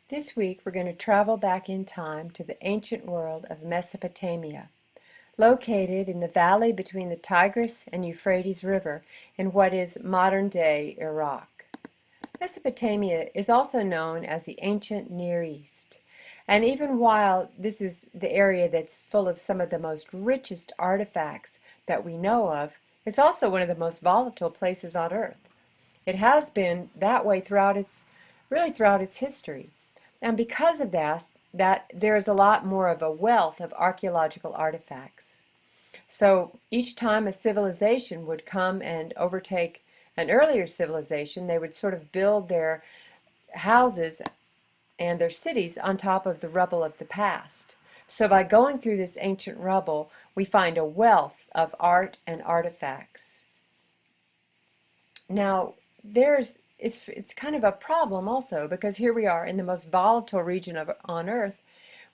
This week we're going to travel back in time to the ancient world of Mesopotamia, located in the valley between the Tigris and Euphrates River in what is modern-day Iraq. Mesopotamia is also known as the ancient Near East. And even while this is the area that's full of some of the most richest artifacts that we know of, it's also one of the most volatile places on Earth. It has been that way throughout its history. And because of that there is a lot more of a wealth of archaeological artifacts. So each time a civilization would come and overtake an earlier civilization, they would sort of build their houses and their cities on top of the rubble of the past. So by going through this ancient rubble, we find a wealth of art and artifacts. Now, it's kind of a problem also, because here we are in the most volatile region on Earth,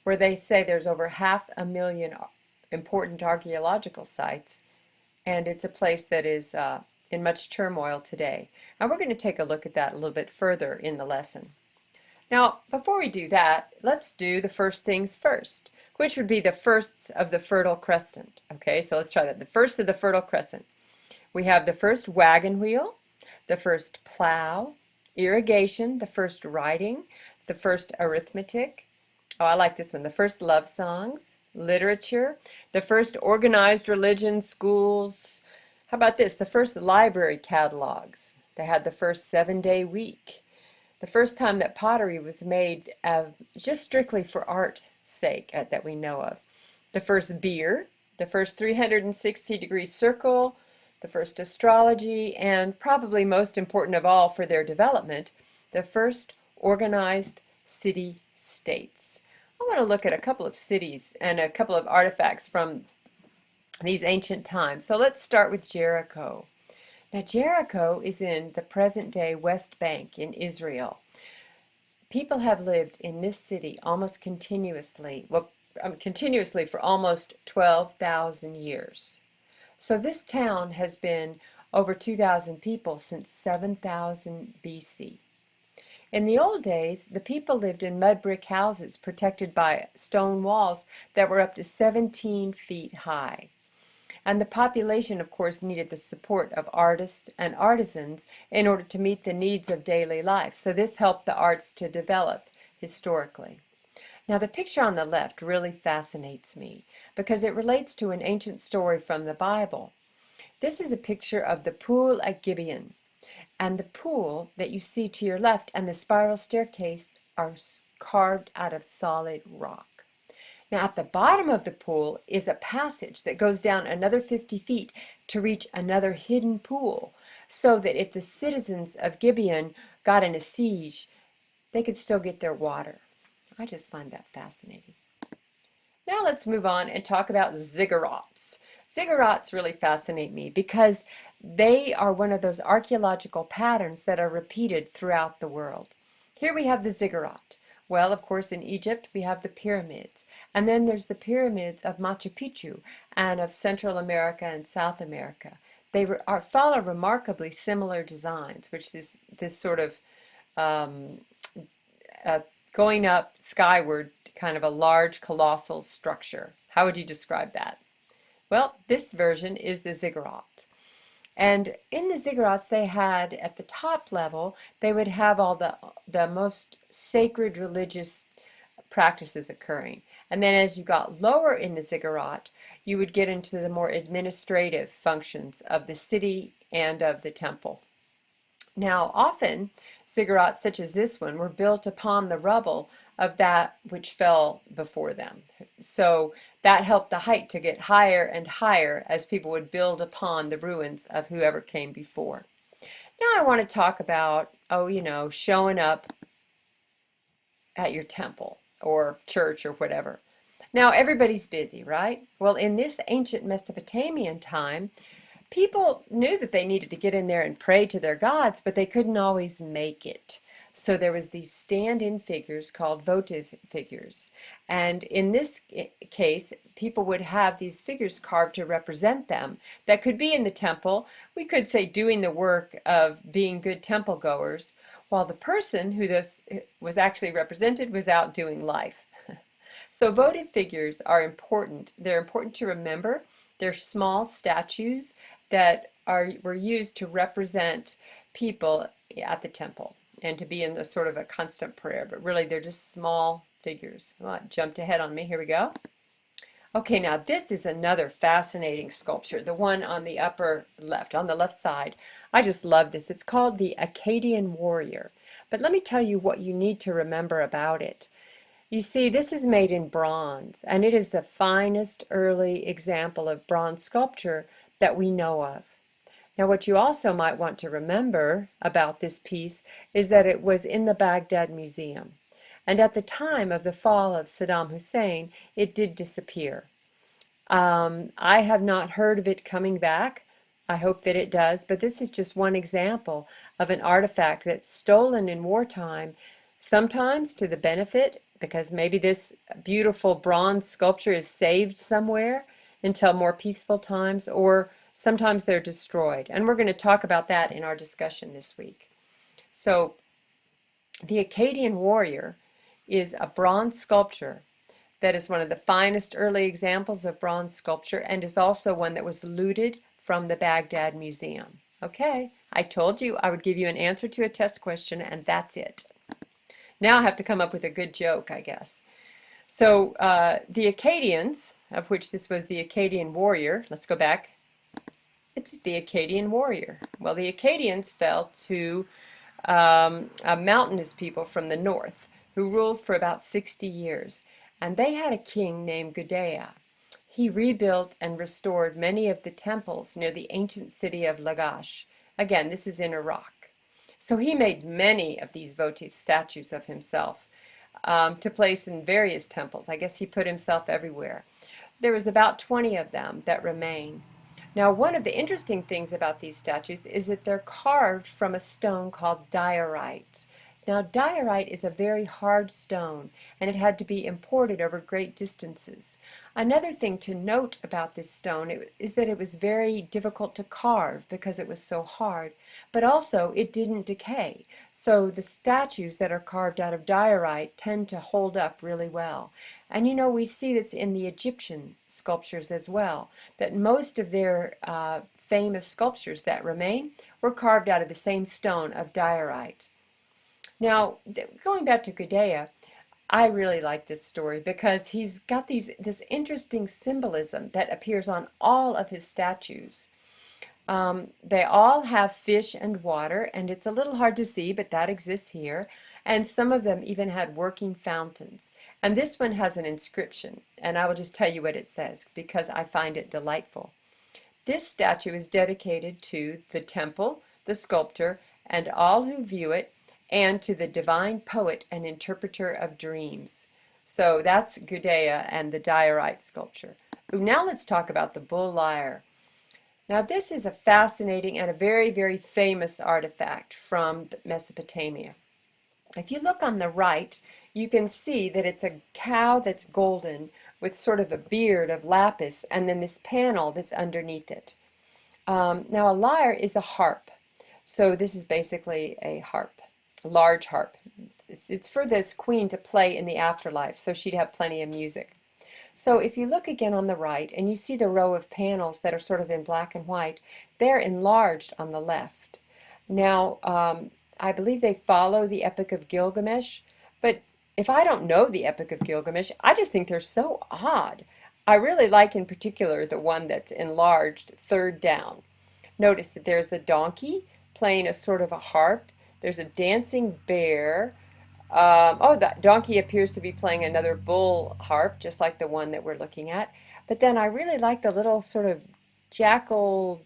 where they say there's over 500,000 important archaeological sites, and it's a place that is in much turmoil today. And we're going to take a look at that a little bit further in the lesson. Now, before we do that, let's do the first things first, which would be the firsts of the Fertile Crescent. Okay, so let's try that. The first of the Fertile Crescent. We have the first wagon wheel, the first plow, irrigation, the first writing, the first arithmetic. Oh, I like this one. The first love songs, literature, the first organized religion, schools. How about this? The first library catalogs. They had the first 7-day week. The first time that pottery was made just strictly for art's sake that we know of. The first beer, the first 360-degree circle, the first astrology, and probably most important of all for their development, the first organized city-states. I want to look at a couple of cities and a couple of artifacts from these ancient times. So let's start with Jericho. Now, Jericho is in the present-day West Bank in Israel. People have lived in this city almost continuously, continuously for almost 12,000 years. So this town has been over 2,000 people since 7,000 BC. In the old days, the people lived in mud brick houses protected by stone walls that were up to 17 feet high. And the population, of course, needed the support of artists and artisans in order to meet the needs of daily life. So this helped the arts to develop historically. Now, the picture on the left really fascinates me because it relates to an ancient story from the Bible. This is a picture of the pool at Gibeon. And the pool that you see to your left and the spiral staircase are carved out of solid rock. Now, at the bottom of the pool is a passage that goes down another 50 feet to reach another hidden pool, so that if the citizens of Gibeon got in a siege, they could still get their water. I just find that fascinating. Now let's move on and talk about ziggurats. Ziggurats really fascinate me because they are one of those archaeological patterns that are repeated throughout the world. Here we have the ziggurat. Well, of course, in Egypt, we have the pyramids. And then there's the pyramids of Machu Picchu and of Central America and South America. They follow remarkably similar designs, which is this sort of going up skyward, kind of a large, colossal structure. How would you describe that? Well, this version is the ziggurat. And in the ziggurats, they had, at the top level, they would have all the most sacred religious practices occurring. And then as you got lower in the ziggurat, you would get into the more administrative functions of the city and of the temple. Now, often, ziggurats such as this one were built upon the rubble of that which fell before them. So that helped the height to get higher and higher as people would build upon the ruins of whoever came before. Now I want to talk about, showing up at your temple or church or whatever. Now everybody's busy, right? Well, in this ancient Mesopotamian time, people knew that they needed to get in there and pray to their gods, but they couldn't always make it. So there was these stand-in figures called votive figures. And in this case, people would have these figures carved to represent them that could be in the temple. We could say doing the work of being good temple goers, while the person who this was actually represented was out doing life. So votive figures are important. They're important to remember. They're small statues that were used to represent people at the temple and to be in the sort of a constant prayer, but really they're just small figures. Oh, it jumped ahead on me. Here we go. Okay, now this is another fascinating sculpture, the one on the upper left, on the left side. I just love this. It's called the Akkadian Warrior. But let me tell you what you need to remember about it. You see, this is made in bronze, and it is the finest early example of bronze sculpture that we know of. Now, what you also might want to remember about this piece is that it was in the Baghdad Museum. And at the time of the fall of Saddam Hussein, it did disappear. I have not heard of it coming back. I hope that it does, but this is just one example of an artifact that's stolen in wartime, sometimes to the benefit, because maybe this beautiful bronze sculpture is saved somewhere until more peaceful times, or sometimes they're destroyed. And we're going to talk about that in our discussion this week. So, the Akkadian Warrior is a bronze sculpture that is one of the finest early examples of bronze sculpture and is also one that was looted from the Baghdad Museum. Okay, I told you I would give you an answer to a test question, and that's it. Now I have to come up with a good joke, I guess. So the Akkadians, of which this was the Akkadian Warrior, let's go back. It's the Akkadian Warrior. Well, the Akkadians fell to a mountainous people from the north who ruled for about 60 years. And they had a king named Gudea. He rebuilt and restored many of the temples near the ancient city of Lagash. Again, this is in Iraq. So he made many of these votive statues of himself to place in various temples. I guess he put himself everywhere. There was about 20 of them that remain. Now, one of the interesting things about these statues is that they're carved from a stone called diorite. Now, diorite is a very hard stone, and it had to be imported over great distances. Another thing to note about this stone is that it was very difficult to carve because it was so hard, but also it didn't decay. So the statues that are carved out of diorite tend to hold up really well. And you know, we see this in the Egyptian sculptures as well, that most of their famous sculptures that remain were carved out of the same stone of diorite. Now, going back to Gudea, I really like this story because he's got this interesting symbolism that appears on all of his statues. They all have fish and water, and it's a little hard to see, but that exists here. And some of them even had working fountains. And this one has an inscription, and I will just tell you what it says because I find it delightful. This statue is dedicated to the temple, the sculptor, and all who view it, and to the divine poet and interpreter of dreams. So that's Gudea and the diorite sculpture. Now let's talk about the bull lyre. Now this is a fascinating and a very, very famous artifact from Mesopotamia. If you look on the right, you can see that it's a cow that's golden with sort of a beard of lapis and then this panel that's underneath it. Now a lyre is a harp. So this is basically a harp. Large harp. It's for this queen to play in the afterlife, so she'd have plenty of music. So if you look again on the right and you see the row of panels that are sort of in black and white, they're enlarged on the left. Now, I believe they follow the Epic of Gilgamesh, but if I don't know the Epic of Gilgamesh, I just think they're so odd. I really like in particular the one that's enlarged third down. Notice that there's a donkey playing a sort of a harp. There's a dancing bear. That donkey appears to be playing another bull harp, just like the one that we're looking at. But then I really like the little sort of jackal,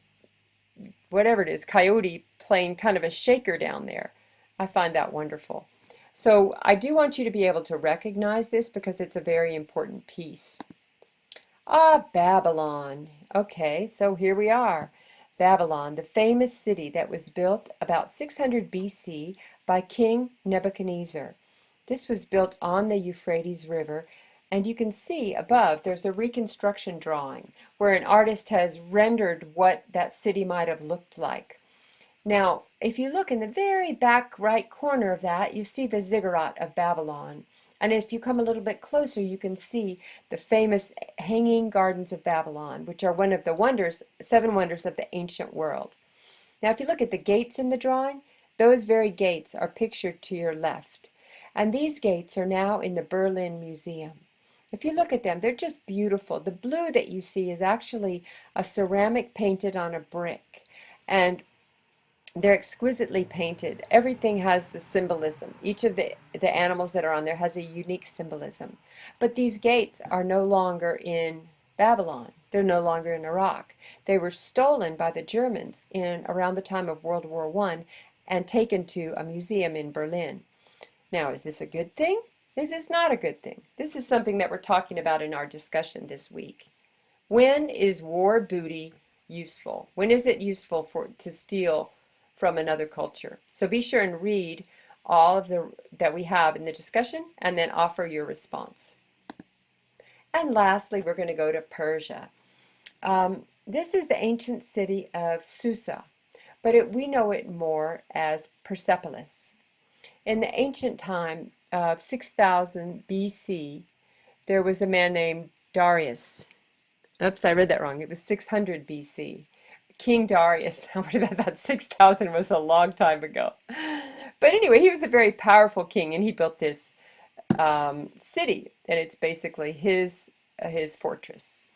whatever it is, coyote playing kind of a shaker down there. I find that wonderful. So I do want you to be able to recognize this because it's a very important piece. Babylon. Okay, so here we are. Babylon, the famous city that was built about 600 BC by King Nebuchadnezzar. This was built on the Euphrates River, and you can see above there's a reconstruction drawing where an artist has rendered what that city might have looked like. Now, if you look in the very back right corner of that, you see the ziggurat of Babylon. And if you come a little bit closer, you can see the famous Hanging Gardens of Babylon, which are one of the wonders, seven wonders of the ancient world. Now, if you look at the gates in the drawing, those very gates are pictured to your left. And these gates are now in the Berlin Museum. If you look at them, they're just beautiful. The blue that you see is actually a ceramic painted on a brick. And they're exquisitely painted. Everything has the symbolism. Each of the animals that are on there has a unique symbolism. But these gates are no longer in Babylon. They're no longer in Iraq. They were stolen by the Germans in around the time of World War I and taken to a museum in Berlin. Now, is this a good thing? This is not a good thing. This is something that we're talking about in our discussion this week. When is war booty useful? When is it useful to steal from another culture? So be sure and read all of the that we have in the discussion and then offer your response. And lastly, we're going to go to Persia. This is the ancient city of Susa, but we know it more as Persepolis. In the ancient time of 6000 BC, there was a man named Darius. Oops, I read that wrong. It was 600 BC. King Darius, what about that? 6,000 was a long time ago. But anyway, he was a very powerful king, and he built this city, and it's basically his fortress.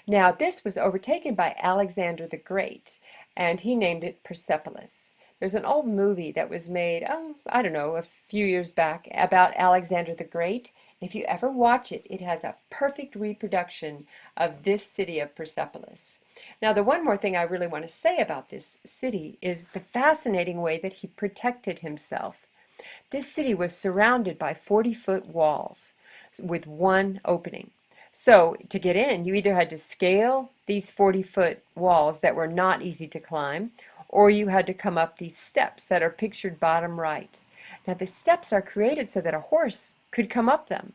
Now, this was overtaken by Alexander the Great, and he named it Persepolis. There's an old movie that was made, I don't know, a few years back about Alexander the Great. If you ever watch it, it has a perfect reproduction of this city of Persepolis. Now, the one more thing I really want to say about this city is the fascinating way that he protected himself. This city was surrounded by 40-foot walls with one opening. So to get in, you either had to scale these 40-foot walls that were not easy to climb, or you had to come up these steps that are pictured bottom right. Now the steps are created so that a horse could come up them.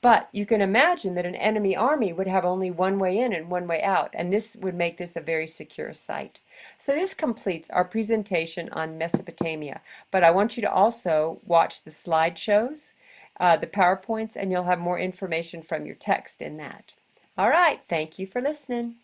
But you can imagine that an enemy army would have only one way in and one way out, and this would make this a very secure site. So this completes our presentation on Mesopotamia, but I want you to also watch the slideshows, the PowerPoints, and you'll have more information from your text in that. All right, thank you for listening.